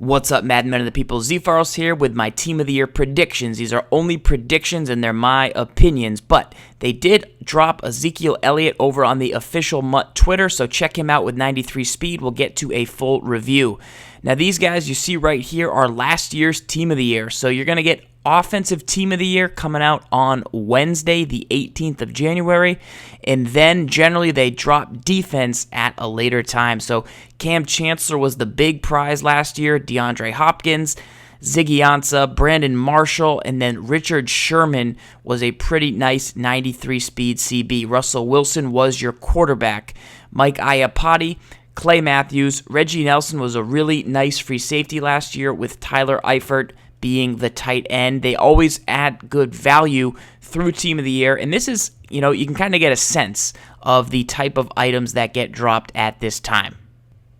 What's up, Madmen of the People? ZFarls here with my Team of the Year predictions. These are only predictions and they're my opinions, but they did drop Ezekiel Elliott over on the official MUT Twitter, so check him out with 93 speed. We'll get to a full review. Now, these guys you see right here are last year's Team of the Year, so you're going to get Offensive Team of the Year coming out on Wednesday, the 18th of January, and then generally they drop Defense at a later time. So Cam Chancellor was the big prize last year, DeAndre Hopkins, Ziggy Ansah, Brandon Marshall, and then Richard Sherman was a pretty nice 93 speed CB. Russell Wilson was your quarterback. Mike Iapati, Clay Matthews, Reggie Nelson was a really nice free safety last year with Tyler Eifert being the tight end. They always add good value through Team of the Year, and this is, you can kind of get a sense of the type of items that get dropped at this time.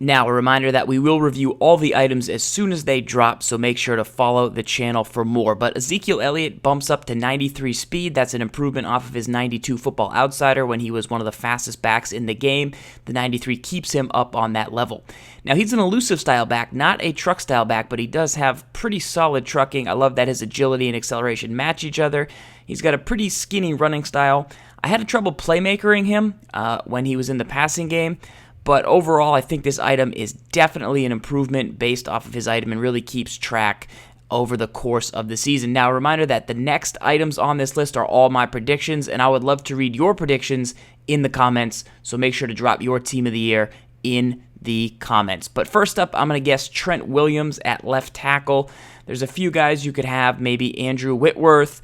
Now, a reminder that we will review all the items as soon as they drop, so make sure to follow the channel for more. But Ezekiel Elliott bumps up to 93 speed. That's an improvement off of his 92 Football Outsider when he was one of the fastest backs in the game. The 93 keeps him up on that level. Now, he's an elusive style back, not a truck style back, but he does have pretty solid trucking. I love that his agility and acceleration match each other. He's got a pretty skinny running style. I had trouble playmakering him when he was in the passing game. But overall, I think this item is definitely an improvement based off of his item and really keeps track over the course of the season. Now, a reminder that the next items on this list are all my predictions, and I would love to read your predictions in the comments, so make sure to drop your Team of the Year in the comments. But first up, I'm going to guess Trent Williams at left tackle. There's a few guys you could have, maybe Andrew Whitworth,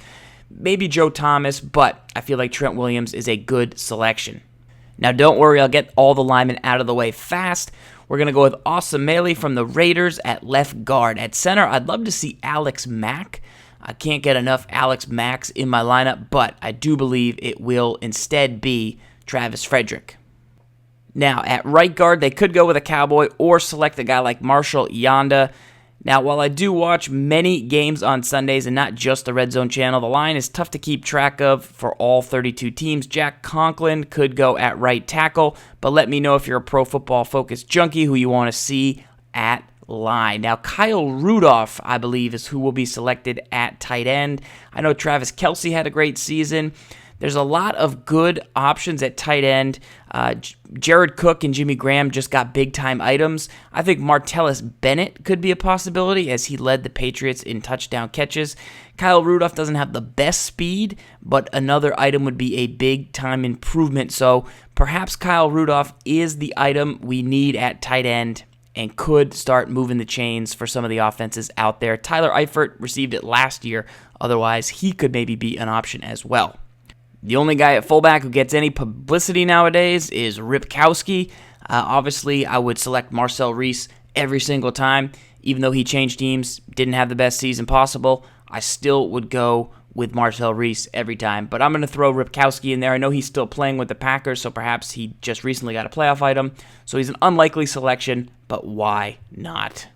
maybe Joe Thomas, but I feel like Trent Williams is a good selection. Now, don't worry, I'll get all the linemen out of the way fast. We're going to go with Osamele from the Raiders at left guard. At center, I'd love to see Alex Mack. I can't get enough Alex Macks in my lineup, but I do believe it will instead be Travis Frederick. Now, at right guard, they could go with a Cowboy or select a guy like Marshall Yanda. Now, while I do watch many games on Sundays and not just the Red Zone channel, the line is tough to keep track of for all 32 teams. Jack Conklin could go at right tackle, but let me know if you're a Pro Football Focus junkie who you want to see at line. Now, Kyle Rudolph, I believe, is who will be selected at tight end. I know Travis Kelce had a great season. There's a lot of good options at tight end. Jared Cook and Jimmy Graham just got big-time items. I think Martellus Bennett could be a possibility as he led the Patriots in touchdown catches. Kyle Rudolph doesn't have the best speed, but another item would be a big-time improvement. So perhaps Kyle Rudolph is the item we need at tight end and could start moving the chains for some of the offenses out there. Tyler Eifert received it last year. Otherwise, he could maybe be an option as well. The only guy at fullback who gets any publicity nowadays is Ripkowski. Obviously, I would select Marcel Reese every single time. Even though he changed teams, didn't have the best season possible, I still would go with Marcel Reese every time. But I'm going to throw Ripkowski in there. I know he's still playing with the Packers, so perhaps he just recently got a playoff item. So he's an unlikely selection, but why not?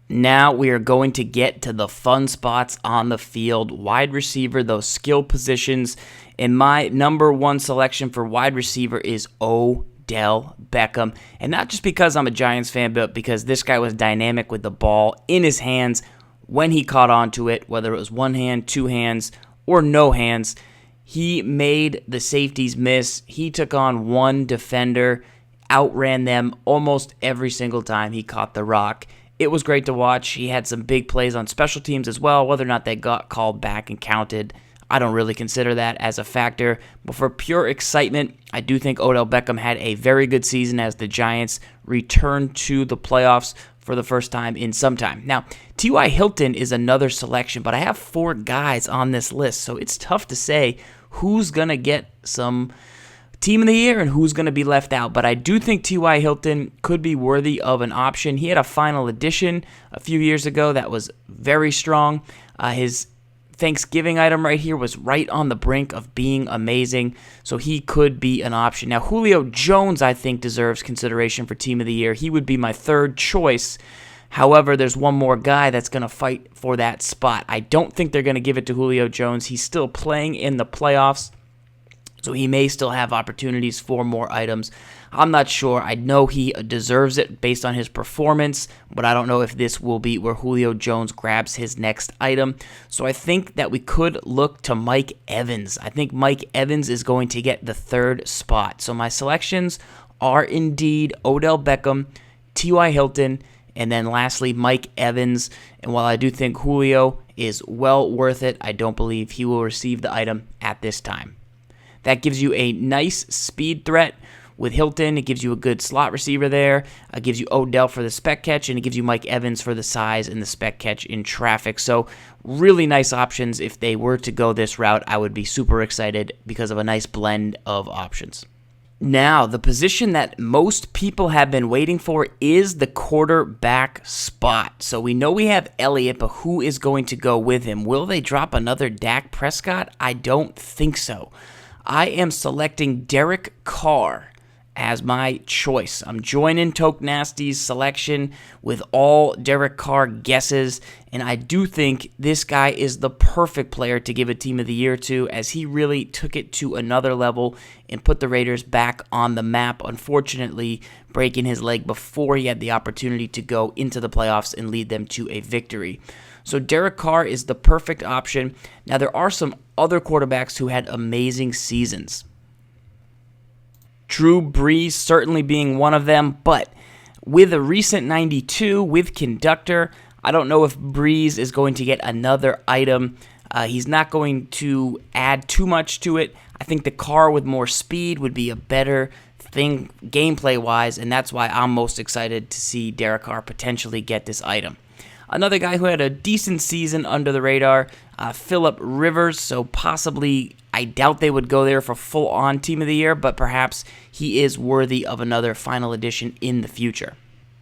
Now we are going to get to the fun spots on the field. Wide receiver, those skill positions. And my number one selection for wide receiver is Odell Beckham. And not just because I'm a Giants fan, but because this guy was dynamic with the ball in his hands when he caught onto it, whether it was one hand, two hands, or no hands. He made the safeties miss. He took on one defender, outran them almost every single time he caught the rock. It was great to watch. He had some big plays on special teams as well. Whether or not they got called back and counted, I don't really consider that as a factor. But for pure excitement, I do think Odell Beckham had a very good season as the Giants returned to the playoffs for the first time in some time. Now, T.Y. Hilton is another selection, but I have 4 guys on this list, so it's tough to say who's going to get some Team of the Year and who's going to be left out. But I do think T.Y. Hilton could be worthy of an option. He had a final edition a few years ago that was very strong. His Thanksgiving item right here was right on the brink of being amazing, so he could be an option. Now, Julio Jones, I think, deserves consideration for Team of the Year. He would be my third choice. However, there's one more guy that's going to fight for that spot. I don't think they're going to give it to Julio Jones. He's still playing in the playoffs, so he may still have opportunities for more items. I'm not sure. I know he deserves it based on his performance, but I don't know if this will be where Julio Jones grabs his next item. So I think that we could look to Mike Evans. I think Mike Evans is going to get the third spot. So my selections are indeed Odell Beckham, T.Y. Hilton, and then lastly, Mike Evans. And while I do think Julio is well worth it, I don't believe he will receive the item at this time. That gives you a nice speed threat with Hilton. It gives you a good slot receiver there. It gives you Odell for the spec catch, and it gives you Mike Evans for the size and the spec catch in traffic. So really nice options. If they were to go this route, I would be super excited because of a nice blend of options. Now, the position that most people have been waiting for is the quarterback spot. So we know we have Elliott, but who is going to go with him? Will they drop another Dak Prescott? I don't think so. I am selecting Derek Carr as my choice. I'm joining Toke Nasty's selection with all Derek Carr guesses, and I do think this guy is the perfect player to give a Team of the Year to, as he really took it to another level and put the Raiders back on the map, unfortunately breaking his leg before he had the opportunity to go into the playoffs and lead them to a victory. So Derek Carr is the perfect option. Now, there are some other quarterbacks who had amazing seasons. Drew Brees certainly being one of them, but with a recent 92 with conductor, I don't know if Brees is going to get another item. He's not going to add too much to it. I think the Carr with more speed would be a better thing gameplay-wise, and that's why I'm most excited to see Derek Carr potentially get this item. Another guy who had a decent season under the radar, Phillip Rivers, so possibly I doubt they would go there for full-on Team of the Year, but perhaps he is worthy of another final edition in the future.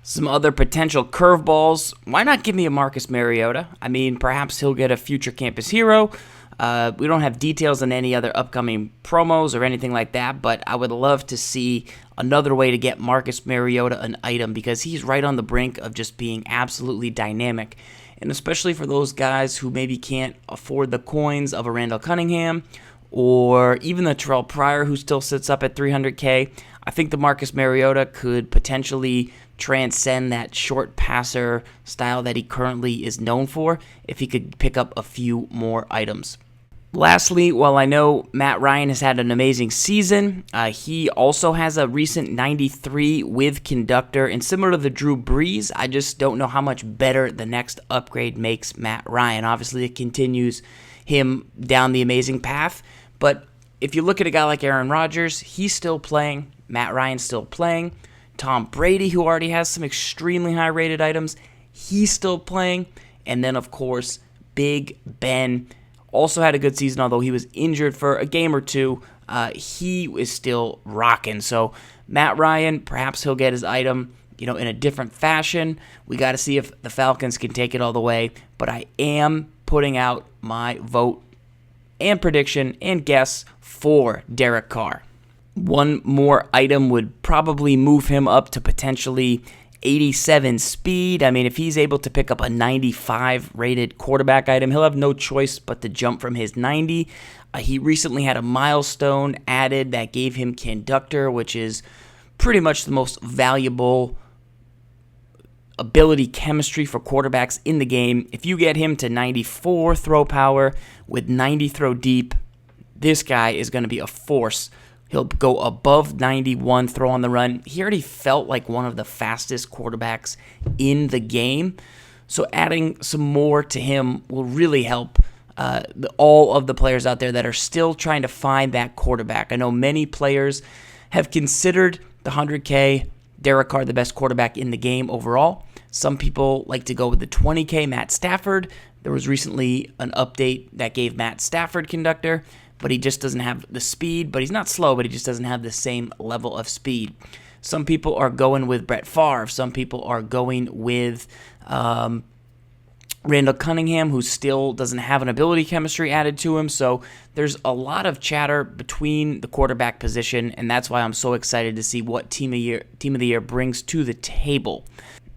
Some other potential curveballs. Why not give me a Marcus Mariota? I mean, perhaps he'll get a future campus hero. We don't have details on any other upcoming promos or anything like that, but I would love to see another way to get Marcus Mariota an item, because he's right on the brink of just being absolutely dynamic. And especially for those guys who maybe can't afford the coins of a Randall Cunningham or even the Terrell Pryor, who still sits up at $300K, I think the Marcus Mariota could potentially transcend that short passer style that he currently is known for if he could pick up a few more items. Lastly, while I know Matt Ryan has had an amazing season, he also has a recent 93 with conductor, and similar to the Drew Brees, I just don't know how much better the next upgrade makes Matt Ryan. Obviously, it continues him down the amazing path, but if you look at a guy like Aaron Rodgers, he's still playing, Matt Ryan's still playing, Tom Brady, who already has some extremely high-rated items, he's still playing, and then, of course, Big Ben also had a good season, although he was injured for a game or two. He is still rocking. So Matt Ryan, perhaps he'll get his item, in a different fashion. We got to see if the Falcons can take it all the way. But I am putting out my vote and prediction and guess for Derek Carr. One more item would probably move him up to potentially 87 speed. I mean, if he's able to pick up a 95 rated quarterback item, he'll have no choice but to jump from his 90. He recently had a milestone added that gave him conductor, which is pretty much the most valuable ability chemistry for quarterbacks in the game. If you get him to 94 throw power with 90 throw deep, this guy is going to be a force. He'll go above 91 throw on the run. He already felt like one of the fastest quarterbacks in the game. So adding some more to him will really help all of the players out there that are still trying to find that quarterback. I know many players have considered the 100K Derek Carr the best quarterback in the game overall. Some people like to go with the 20K Matt Stafford. There was recently an update that gave Matt Stafford conductor, but he just doesn't have the speed. But he's not slow, but he just doesn't have the same level of speed. Some people are going with Brett Favre. Some people are going with Randall Cunningham, who still doesn't have an ability chemistry added to him. So there's a lot of chatter between the quarterback position, and that's why I'm so excited to see what Team of the Year brings to the table.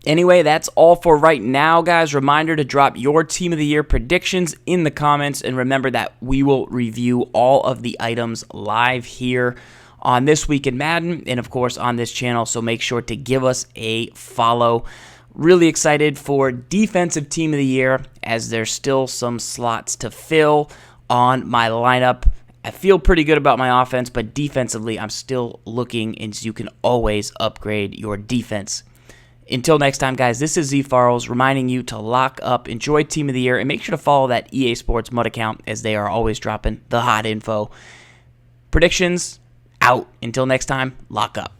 Anyway, that's all for right now, guys. Reminder to drop your Team of the Year predictions in the comments, and remember that we will review all of the items live here on This Week in Madden and, of course, on this channel. So make sure to give us a follow. Really excited for Defensive Team of the Year, as there's still some slots to fill on my lineup. I feel pretty good about my offense, but defensively, I'm still looking, and you can always upgrade your defense. Until next time, guys, this is ZFarls reminding you to lock up, enjoy Team of the Year, and make sure to follow that EA Sports MUT account, as they are always dropping the hot info. Predictions out. Until next time, lock up.